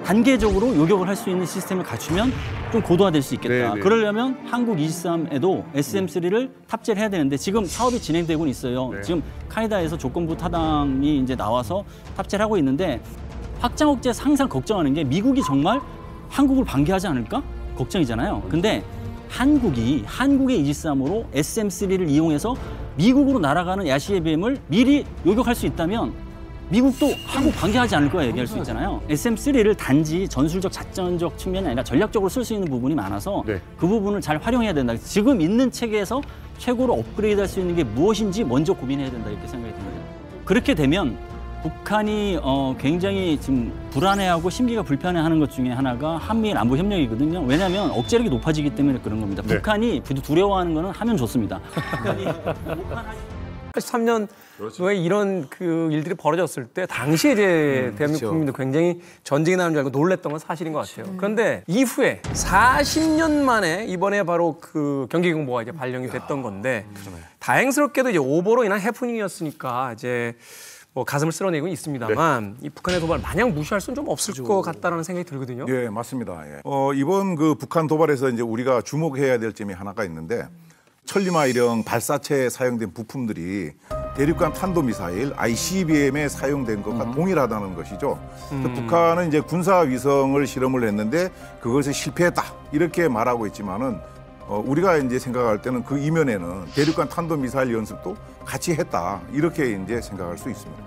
단계적으로 요격을 할 수 있는 시스템을 갖추면 좀 고도화될 수 있겠다. 네네. 그러려면 한국 이지스함에도 SM3를 탑재를 해야 되는데 지금 사업이 진행되고 있어요. 네. 지금 카이다에서 조건부 타당이 이제 나와서 탑재를 하고 있는데 확장 억제에서 항상 걱정하는 게 미국이 정말 한국을 반기하지 않을까? 걱정이잖아요. 근데 한국의 이지스함으로 SM3를 이용해서 미국으로 날아가는 야시의 미리 요격할 수 있다면 미국도 한국 반기하지 않을 거야 얘기할 수 있잖아요. SM3를 단지 전술적 작전적 측면이 아니라 전략적으로 쓸 수 있는 부분이 많아서 네. 그 부분을 잘 활용해야 된다. 지금 있는 체계에서 최고로 업그레이드할 수 있는 게 무엇인지 먼저 고민해야 된다 이렇게 생각이 듭니다. 그렇게 되면 북한이 굉장히 지금 불안해하고 심기가 불편해하는 것 중에 하나가 한미일 안보 협력이거든요. 왜냐하면 억제력이 높아지기 때문에 그런 겁니다. 네. 북한이 두려워하는 거는 하면 좋습니다. 83년 왜 이런 그 일들이 벌어졌을 때 당시에 이제 대한민국 국민도 굉장히 전쟁이 나는 줄 알고 놀랬던 건 사실인 것 같아요. 그런데 이후에 40년 만에 이번에 바로 그 경계경보가 이제 발령이 됐던 건데 다행스럽게도 이제 오보로 인한 해프닝이었으니까 이제 뭐 가슴을 쓸어내고 있습니다만 이 북한의 도발 마냥 무시할 수는 좀 없을 것 같다라는 생각이 들거든요. 예, 맞습니다. 예. 이번 그 북한 도발에서 이제 우리가 주목해야 될 점이 하나가 있는데 천리마일형 발사체에 사용된 부품들이 대륙간 탄도미사일 ICBM에 사용된 것과 동일하다는 것이죠. 북한은 이제 군사 위성을 실험을 했는데 그것에 실패했다 이렇게 말하고 있지만은 우리가 이제 생각할 때는 그 이면에는 대륙간 탄도미사일 연습도 같이 했다 이렇게 이제 생각할 수 있습니다.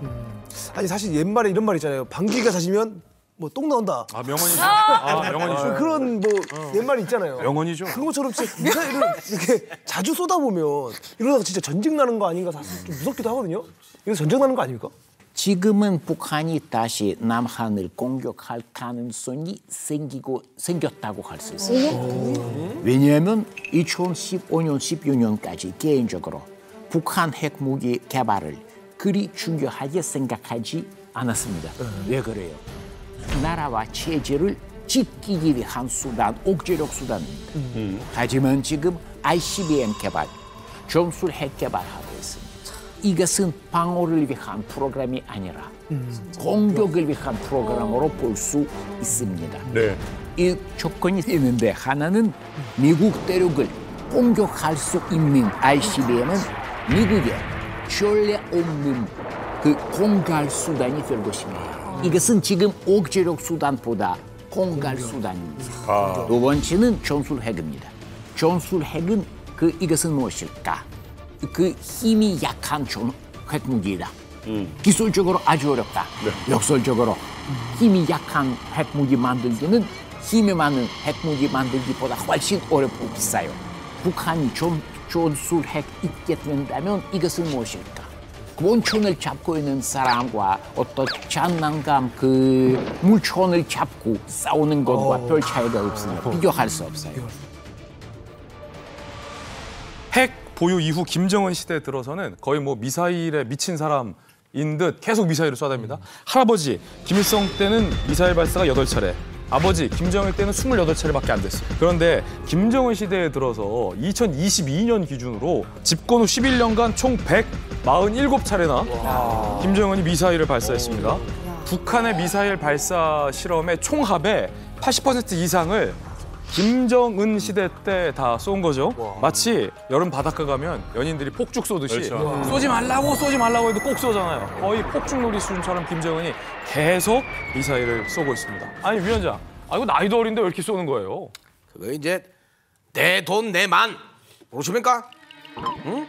아니 사실 옛말에 이런 말 있잖아요. 방귀가 잦으면 뭐 똥 나온다. 아 명언이죠. 아 명언이죠. 그런 뭐 옛말이 있잖아요. 명언이죠. 그것처럼 진짜 미사일을 이렇게 자주 쏟아보면 이러다가 진짜 전쟁 나는 거 아닌가 사실 좀 무섭기도 하거든요. 이거 전쟁 나는 거 아닙니까? 지금은 북한이 다시 남한을 공격할 가능성이 생겼다고 할 수 있습니다. 왜냐하면 2015년, 16년까지 개인적으로 북한 핵무기 개발을 그리 중요하게 생각하지 않았습니다. 왜 그래요? 나라와 체제를 지키기 위한 수단, 억제력 수단입니다. 하지만 지금 ICBM 개발, 전술 핵 개발하고 있습니다. 이것은 방어를 위한 프로그램이 아니라 공격을 위한 프로그램으로 볼 수 있습니다. 네. 이 조건이 있는데 하나는 미국 대륙을 공격할 수 있는 ICBM은 미국에 전례 없는 그 공갈 수단이 될 것입니다. 이것은 지금 억제력 수단보다 공갈 수단입니다. 두 번째는 전술 핵입니다. 전술 핵은 이것은 무엇일까? 그 힘이 약한 핵무기다. 기술적으로 아주 어렵다. 역설적으로 힘이 약한 핵무기 만들기는 힘이 많은 핵무기 만들기보다 훨씬 어렵고 비싸요. 북한이 전술 핵 있게 된다면 이것은 무엇일까? 원천을 잡고 있는 사람과 어떤 장난감 물총을 잡고 싸우는 것과 별 차이가 없습니다. 비교할 수 없어요. 핵 보유 이후 김정은 시대 들어서는 거의 뭐 미사일에 미친 사람인 듯 계속 미사일을 쏴댑니다. 할아버지 김일성 때는 미사일 발사가 8차례, 아버지 김정일 때는 28차례밖에 안 됐어요. 그런데 김정은 시대에 들어서 2022년 기준으로 집권 후 11년간 총 147차례나 김정은이 미사일을 발사했습니다. 북한의 미사일 발사 실험의 총합의 80% 이상을 김정은 시대 때 다 쏜 거죠. 마치 여름 바닷가 가면 연인들이 폭죽 쏘듯이 쏘지 말라고 해도 꼭 쏘잖아요. 거의 폭죽놀이 수준처럼 김정은이 계속 미사일을 쏘고 있습니다. 아니 위원장, 이거 나이도 어린데 왜 이렇게 쏘는 거예요? 그거 이제 내 돈 내만 모르십니까? 응?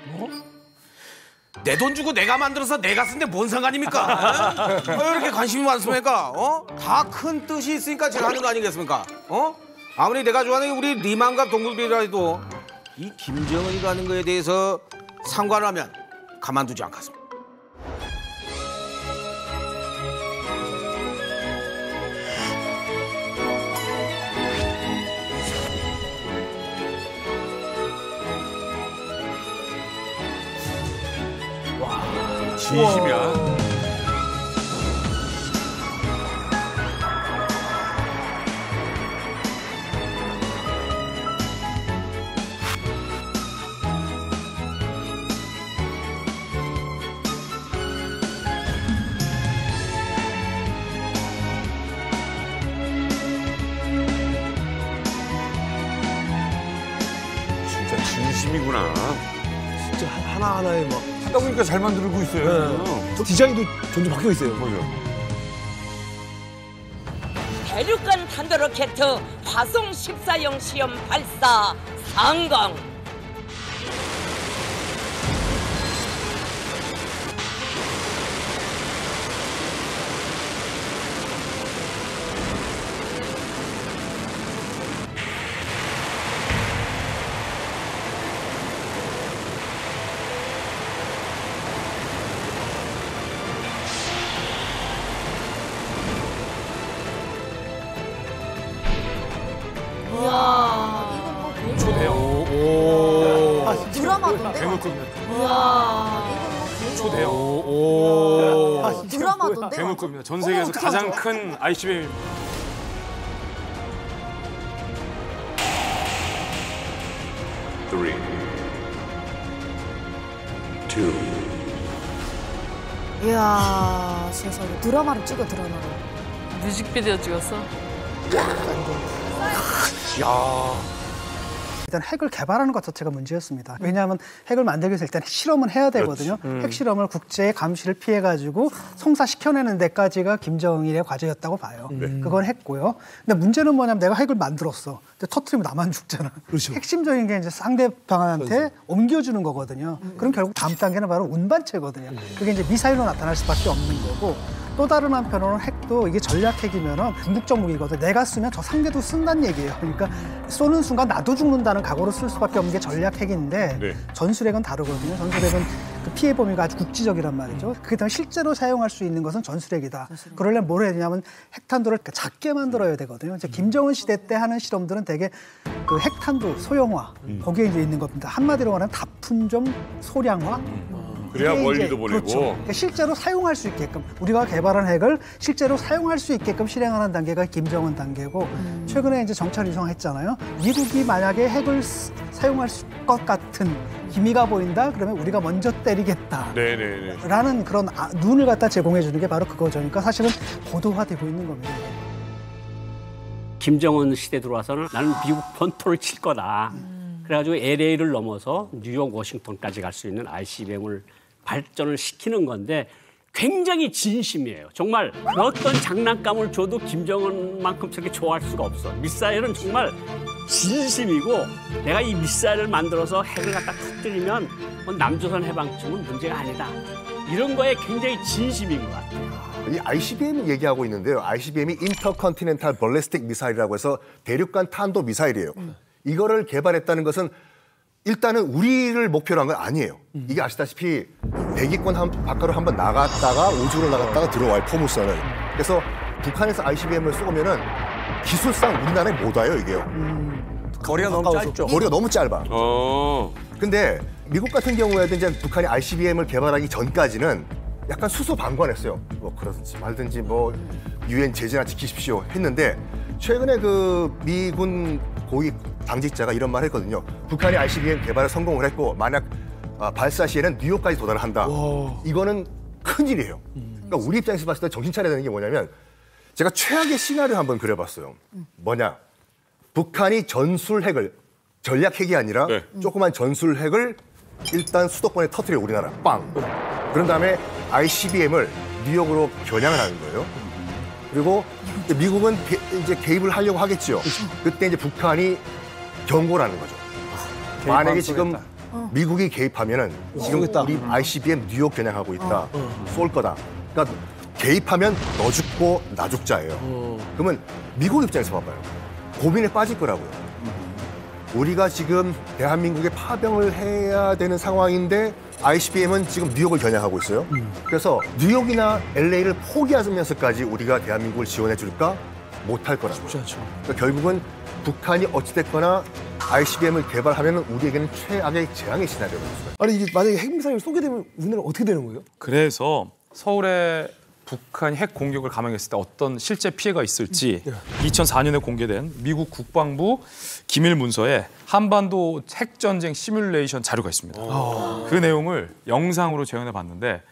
내 돈 주고 내가 만들어서 내가 쓴데 뭔 상관입니까? 왜 이렇게 관심이 많습니까? 다 큰 뜻이 있으니까 제가 하는 거 아니겠습니까? 아무리 내가 좋아하는 우리 리만과 동물들이라 해도 이 김정은이라는 거에 대해서 상관하면 가만두지 않겠습니다. 진심이야. 진짜 진심이구나. 진짜 하나하나에 막 하다 보니까 잘 만들고 있어요. 저 디자인도 점점 바뀌고 있어요. 맞아요. 대륙간 탄도로켓 화성 14형 시험 발사 성공. 드라마던데? 초대형. 드라마던데? 괴물급입니다. 전 세계에서 가장 큰 ICBM. 이야 세상에 드라마를 찍어 드라마를. 뮤직비디오 찍었어? 야. 일단 핵을 개발하는 것 자체가 문제였습니다. 왜냐하면 핵을 만들기 위해서 일단 실험은 해야 되거든요. 핵 실험을 국제의 감시를 피해가지고 성사시켜내는 데까지가 김정일의 과제였다고 봐요. 그건 했고요. 근데 문제는 뭐냐면 내가 핵을 만들었어. 근데 터트리면 나만 죽잖아. 그렇죠. 핵심적인 게 이제 상대방한테 옮겨주는 거거든요. 그럼 결국 다음 단계는 바로 운반체거든요. 그게 이제 미사일로 나타날 수밖에 없는 거고. 또 다른 한편으로는 핵도 이게 전략핵이면은 궁극적 무기거든. 내가 쓰면 저 상대도 쓴다는 얘기예요. 그러니까 쏘는 순간 나도 죽는다는 각오로 쓸 수밖에 없는 게 전략핵인데 네. 전술핵은 다르거든요. 전술핵은 그 피해 범위가 아주 국지적이란 말이죠. 그렇다면 실제로 사용할 수 있는 것은 전술핵이다. 그러려면 뭘 해야 되냐면 핵탄두를 작게 만들어야 되거든요. 이제 김정은 시대 때 하는 실험들은 되게 그 핵탄두 소형화 거기에 이제 있는 겁니다. 한마디로 말하면 다품종 소량화. 그래야 이게 멀리도 이제 보내고. 그렇죠. 그러니까 실제로 사용할 수 있게끔 우리가 개발한 핵을 실제로 사용할 수 있게끔 실행하는 단계가 김정은 단계고 최근에 이제 정찰 위성했잖아요. 미국이 만약에 핵을 사용할 것 같은 기미가 보인다 그러면 우리가 먼저 때리겠다. 네네네. 라는 그런 눈을 갖다 제공해 주는 게 바로 그거죠. 그러니까 사실은 고도화되고 있는 겁니다. 김정은 시대 들어와서는 나는 미국 본토를 칠 거다. 그래가지고 LA를 넘어서 뉴욕, 워싱턴까지 갈 수 있는 ICBM을 발전을 시키는 건데 굉장히 진심이에요. 정말 어떤 장난감을 줘도 김정은만큼 저렇게 좋아할 수가 없어. 미사일은 정말 진심이고 내가 이 미사일을 만들어서 핵을 갖다 터뜨리면 남조선 해방쯤은 문제가 아니다. 이런 거에 굉장히 진심인 것 같아요. 이 ICBM 얘기하고 있는데요. ICBM이 인터컨티넨탈 벌리스틱 미사일이라고 해서 대륙간 탄도 미사일이에요. 이거를 개발했다는 것은 일단은 우리를 목표로 한 건 아니에요. 이게 아시다시피 대기권 바깥으로 한번 나갔다가 우주로 나갔다가 들어와요. 포무선을. 그래서 북한에서 ICBM을 쏘면은 기술상 우리나라에 못 와요, 이게요. 거리가 너무 짧죠. 거리가 너무 짧아. 근데 미국 같은 경우에도 이제 북한이 ICBM을 개발하기 전까지는 약간 수소방관했어요. 뭐 그러든지 말든지 뭐 유엔 제재나 지키십시오 했는데 최근에 그 미군 고위 당직자가 이런 말을 했거든요. 북한이 ICBM 개발에 성공을 했고 만약 발사 시에는 뉴욕까지 도달을 한다. 이거는 큰일이에요. 그러니까 우리 입장에서 봤을 때 정신 차려야 되는 게 뭐냐면 제가 최악의 시나리오 한번 그려봤어요. 뭐냐. 북한이 전술핵을 전략핵이 아니라 조그만 전술핵을 일단 수도권에 터뜨려 우리나라 빵. 그런 다음에 ICBM을 뉴욕으로 겨냥을 하는 거예요. 그리고 미국은 이제 개입을 하려고 하겠죠. 그때 이제 북한이 경고라는 거죠. 만약에 지금 미국이 개입하면은 지금 우리 ICBM 뉴욕 겨냥하고 있다. 쏠 거다. 그러니까 개입하면 너 죽고 나 죽자예요. 그러면 미국 입장에서 봐봐요. 고민에 빠질 거라고요. 우리가 지금 대한민국에 파병을 해야 되는 상황인데 ICBM은 지금 뉴욕을 겨냥하고 있어요. 그래서 뉴욕이나 LA를 포기하면서까지 우리가 대한민국을 지원해 줄까? 못할 거라고요. 그러니까 결국은 북한이 어찌됐거나 ICBM을 개발하면 우리에게는 최악의 재앙의 시나리오가 있어요. 아니 이게 만약에 핵미사일을 쏘게 되면 우리나라 어떻게 되는 거예요? 그래서 서울에 북한이 핵 공격을 감행했을 때 어떤 실제 피해가 있을지 2004년에 공개된 미국 국방부 기밀 문서에 한반도 핵전쟁 시뮬레이션 자료가 있습니다. 그 내용을 영상으로 재현해 봤는데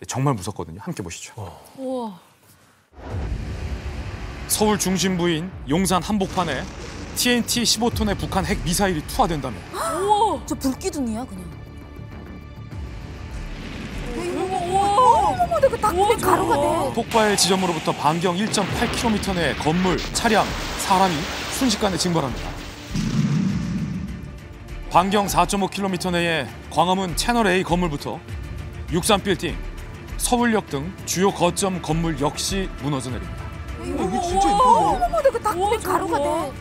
정말 무섭거든요. 함께 보시죠. 우와. 서울 중심부인 용산 한복판에 TNT 15톤의 북한 핵 미사일이 투하된다며. 우와. 저 불기둥이야 그냥. 어머머, 내가 딱 가루가 돼. 폭발 지점으로부터 반경 1.8km 내 건물, 차량, 사람이 순식간에 증발합니다. 반경 4.5km 내의 광화문 채널A 건물부터 63빌딩, 서울역 등 주요 거점 건물 역시 무너져 내립니다. 이게 진짜 어머머, 내가 딱 가루가 돼.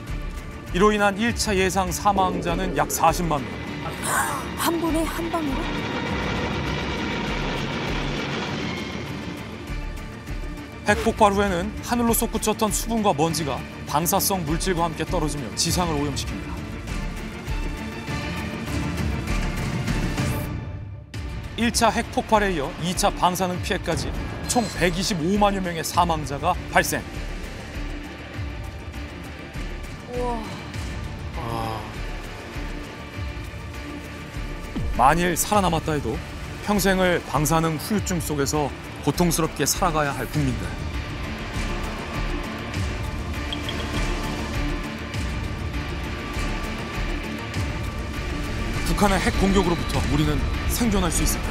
이로 인한 1차 예상 사망자는 약 40만 명. 한 번에 한 방으로? 핵폭발 후에는 하늘로 솟구쳤던 수분과 먼지가 방사성 물질과 함께 떨어지며 지상을 오염시킵니다. (1차) 핵폭발에 이어 2차 방사능 피해까지 총 125만여 명의 사망자가 발생. 우와. 만일 살아남았다 해도 평생을 방사능 후유증 속에서 고통스럽게 살아가야 할 국민들. 북한의 핵 공격으로부터 우리는 생존할 수 있을까?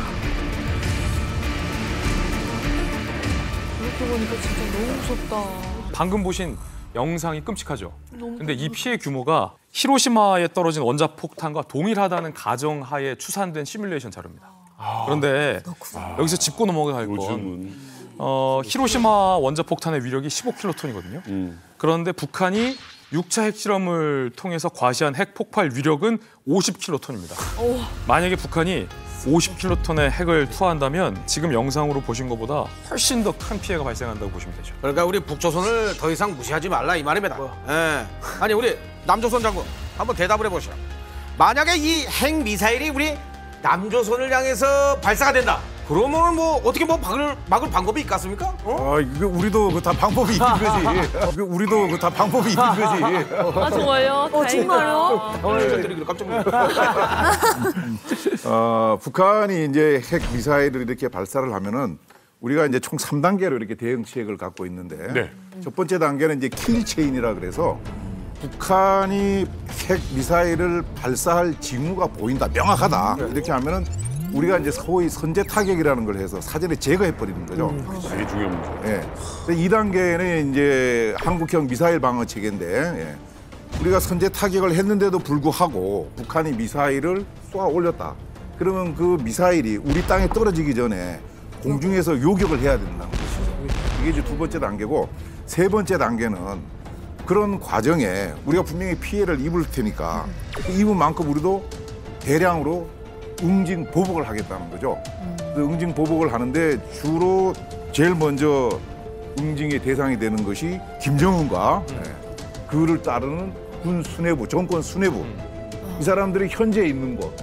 그렇게 보니까 진짜 너무 무섭다. 방금 보신 영상이 끔찍하죠. 너무 근데 이 피해 규모가 히로시마에 떨어진 원자폭탄과 동일하다는 가정하에 추산된 시뮬레이션 자료입니다. 그런데 여기서 짚고 넘어갈 건 히로시마 원자폭탄의 위력이 15킬로톤이거든요. 그런데 북한이 6차 핵실험을 통해서 과시한 핵폭발 위력은 50킬로톤입니다. 만약에 북한이 50킬로톤의 핵을 투하한다면 지금 영상으로 보신 것보다 훨씬 더 큰 피해가 발생한다고 보시면 되죠. 그러니까 우리 북조선을 더 이상 무시하지 말라 이 말입니다. 예. 아니 우리 남조선 장군 한번 대답을 해보시오. 만약에 이 핵 미사일이 우리 남조선을 향해서 발사가 된다. 그러면 뭐 어떻게 뭐 막을 방법이 있겠습니까? 이거 우리도 다 방법이 있는 거지. 우리도 다 방법이 있는 거지. 아 정말요? 정말요? 당황해서 깜짝 놀랐어요. 북한이 이제 핵 미사일을 이렇게 발사를 하면은 우리가 이제 총 3단계로 이렇게 대응 체계를 갖고 있는데 네. 첫 번째 단계는 이제 킬 체인이라 그래서 북한이 핵 미사일을 발사할 징후가 보인다, 명확하다. 이렇게 하면은 우리가 이제 소위 선제 타격이라는 걸 해서 사전에 제거해 버리는 거죠. 되게 중요한 문제. 예. 2단계는 이제 한국형 미사일 방어 체계인데 우리가 선제 타격을 했는데도 불구하고 북한이 미사일을 쏘아 올렸다. 그러면 그 미사일이 우리 땅에 떨어지기 전에 공중에서 요격을 해야 된다는 것이죠. 이게 이제 두 번째 단계고 세 번째 단계는 그런 과정에 우리가 분명히 피해를 입을 테니까 입은 만큼 우리도 대량으로 응징 보복을 하겠다는 거죠. 응징 보복을 하는데 주로 제일 먼저 응징의 대상이 되는 것이 김정은과 그를 따르는 군 수뇌부, 정권 수뇌부. 이 사람들이 현재 있는 곳,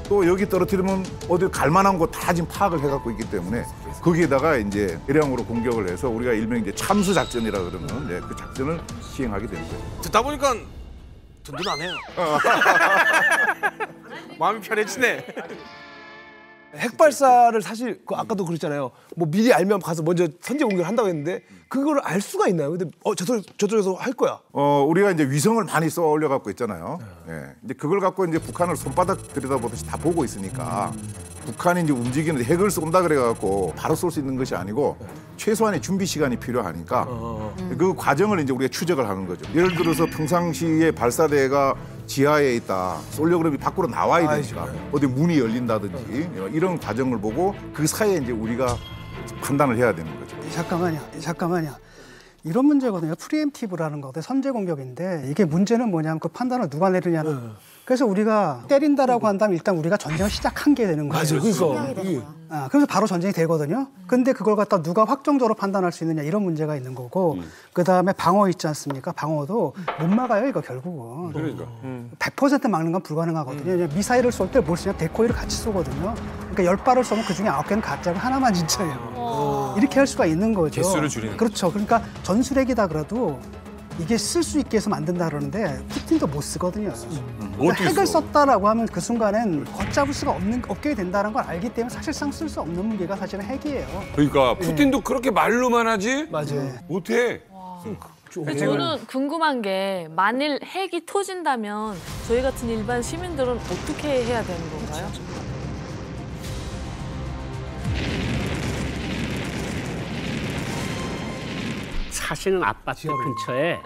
또 여기 떨어뜨리면 어디 갈 만한 곳 다 지금 파악을 해갖고 있기 때문에 거기에다가 이제 대량으로 공격을 해서 우리가 일명 이제 참수 작전이라 그러는 그 작전을 시행하게 되는 거죠. 듣다 보니까 든든하네요. 마음이 편해지네. 핵발사를 사실 아까도 그랬잖아요. 뭐 미리 알면 가서 먼저 선제 공격을 한다고 했는데 그걸 알 수가 있나요? 근데 저쪽에서 할 거야. 우리가 이제 위성을 많이 쏘아 올려 갖고 있잖아요. 예. 이제 그걸 갖고 이제 북한을 손바닥 들여다보듯이 다 보고 있으니까 북한이 이제 움직이는데 핵을 쏜다 그래 갖고 바로 쏠 수 있는 것이 아니고 최소한의 준비 시간이 필요하니까 그 과정을 이제 우리가 추적을 하는 거죠. 예를 들어서 평상시에 발사대가 지하에 있다. 쏠려 그러면 밖으로 나와야 되니까 어디 문이 열린다든지 이런 과정을 보고 그 사이에 이제 우리가 판단을 해야 되는 거죠. 잠깐만요. 이런 문제거든요. 프리엠티브라는 거거든요. 선제 공격인데 이게 문제는 뭐냐면 그 판단을 누가 내리냐는. 그래서 우리가 때린다라고 한다면 일단 우리가 전쟁을 시작한 게 되는 거예요. 그래서 그래서 바로 전쟁이 되거든요. 근데 그걸 갖다 누가 확정적으로 판단할 수 있느냐 이런 문제가 있는 거고 그다음에 방어 있지 않습니까? 방어도 못 막아요 이거 결국은. 그러니까. 100% 막는 건 불가능하거든요. 미사일을 쏠 때 뭘 쓰냐 데코이를 같이 쏘거든요. 그러니까 10발을 쏘면 그중에 9개는 가짜고 하나만 진짜예요. 이렇게 할 수가 있는 거죠. 개수를 줄이는 그렇죠. 그러니까 전술핵이다 그래도 이게 쓸 수 있게 해서 만든다 그러는데 푸틴도 못 쓰거든요. 그러니까 핵을 썼다라고 하면 그 순간엔 걷잡을 수가 없게 된다는 걸 알기 때문에 사실상 쓸 수 없는 무기가 사실은 핵이에요. 그러니까 푸틴도 그렇게 말로만 하지 맞아요. 못해. 저는 궁금한 게 만일 핵이 터진다면 저희 같은 일반 시민들은 어떻게 해야 되는 건가요? 사실은 아파트 근처에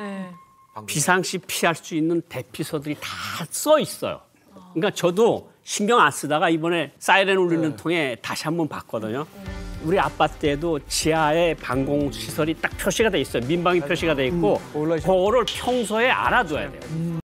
비상시 피할 수 있는 대피소들이 다 써 있어요. 그러니까 저도 신경 안 쓰다가 이번에 사이렌 울리는 통에 다시 한번 봤거든요. 우리 아파트에도 지하에 방공시설이 딱 표시가 돼 있어요. 민방위 표시가 돼 있고 그거를 평소에 알아둬야 돼요.